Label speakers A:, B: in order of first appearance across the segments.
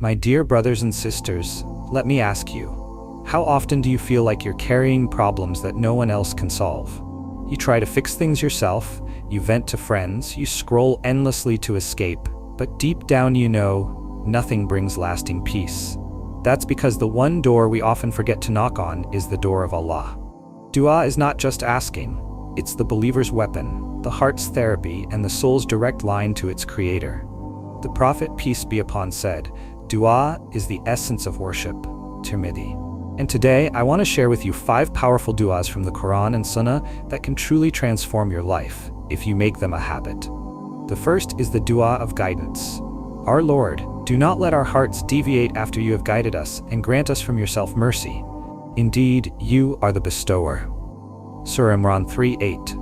A: My dear brothers and sisters, let me ask you, how often do you feel like you're carrying problems that no one else can solve? You try to fix things yourself, you vent to friends, you scroll endlessly to escape, but deep down you know, nothing brings lasting peace. That's because the one door we often forget to knock on is the door of Allah. Dua is not just asking, it's the believer's weapon, the heart's therapy, and the soul's direct line to its creator. The Prophet, peace be upon, said, "Dua is the essence of worship." Tirmidhi. And today, I want to share with you 5 powerful du'as from the Qur'an and Sunnah that can truly transform your life, if you make them a habit. The first is the du'a of guidance. Our Lord, do not let our hearts deviate after you have guided us, and grant us from yourself mercy. Indeed, you are the bestower. Surah Imran 3:8.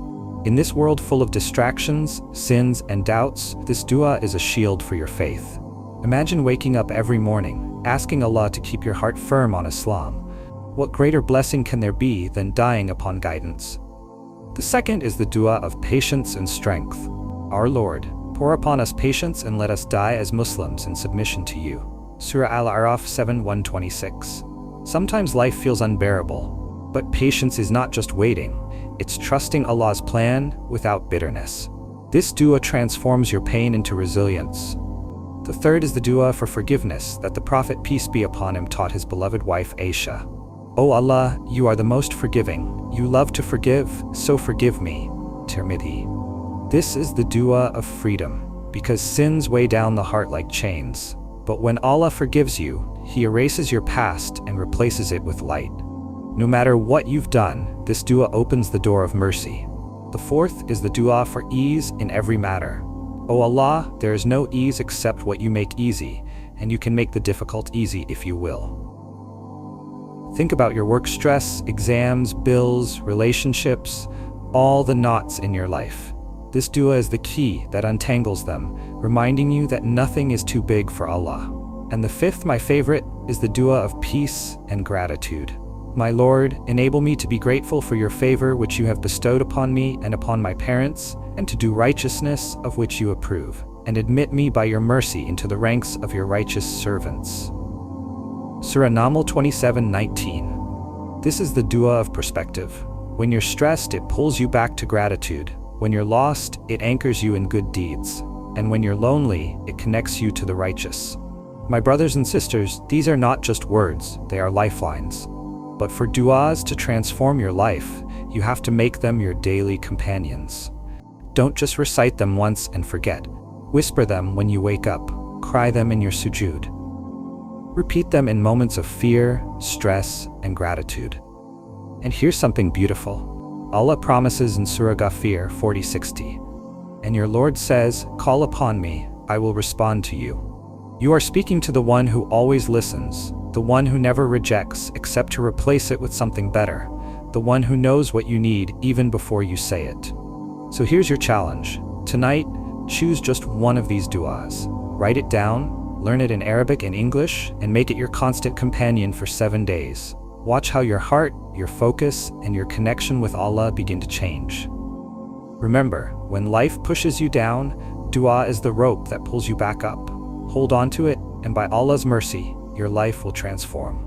A: In this world full of distractions, sins, and doubts, this du'a is a shield for your faith. Imagine waking up every morning, asking Allah to keep your heart firm on Islam. What greater blessing can there be than dying upon guidance? The second is the dua of patience and strength. Our Lord, pour upon us patience and let us die as Muslims in submission to you. Surah Al-A'raf 7:126. Sometimes life feels unbearable, but patience is not just waiting, it's trusting Allah's plan without bitterness. This dua transforms your pain into resilience. The third is the dua for forgiveness that the Prophet, peace be upon him, taught his beloved wife Aisha. O Allah, you are the most forgiving. You love to forgive, so forgive me. Tirmidhi. This is the dua of freedom, because sins weigh down the heart like chains. But when Allah forgives you, He erases your past and replaces it with light. No matter what you've done, this dua opens the door of mercy. The fourth is the dua for ease in every matter. O Allah, there is no ease except what you make easy, and you can make the difficult easy if you will. Think about your work stress, exams, bills, relationships, all the knots in your life. This dua is the key that untangles them, reminding you that nothing is too big for Allah. And the fifth, my favorite, is the dua of peace and gratitude. My Lord, enable me to be grateful for your favor which you have bestowed upon me and upon my parents, and to do righteousness of which you approve, and admit me by your mercy into the ranks of your righteous servants. Surah Naml 27:19. This is the dua of perspective. When you're stressed, it pulls you back to gratitude. When you're lost, it anchors you in good deeds. And when you're lonely, it connects you to the righteous. My brothers and sisters, these are not just words, they are lifelines. But for du'as to transform your life, you have to make them your daily companions. Don't just recite them once and forget. Whisper them when you wake up. Cry them in your sujood. Repeat them in moments of fear, stress, and gratitude. And here's something beautiful. Allah promises in Surah Ghafir 40:60, "And your Lord says, call upon me, I will respond to you." You are speaking to the one who always listens, the one who never rejects except to replace it with something better, the one who knows what you need even before you say it. So here's your challenge. Tonight, choose just one of these du'as. Write it down, learn it in Arabic and English, and make it your constant companion for 7 days. Watch how your heart, your focus, and your connection with Allah begin to change. Remember, when life pushes you down, dua is the rope that pulls you back up. Hold on to it, and by Allah's mercy, your life will transform.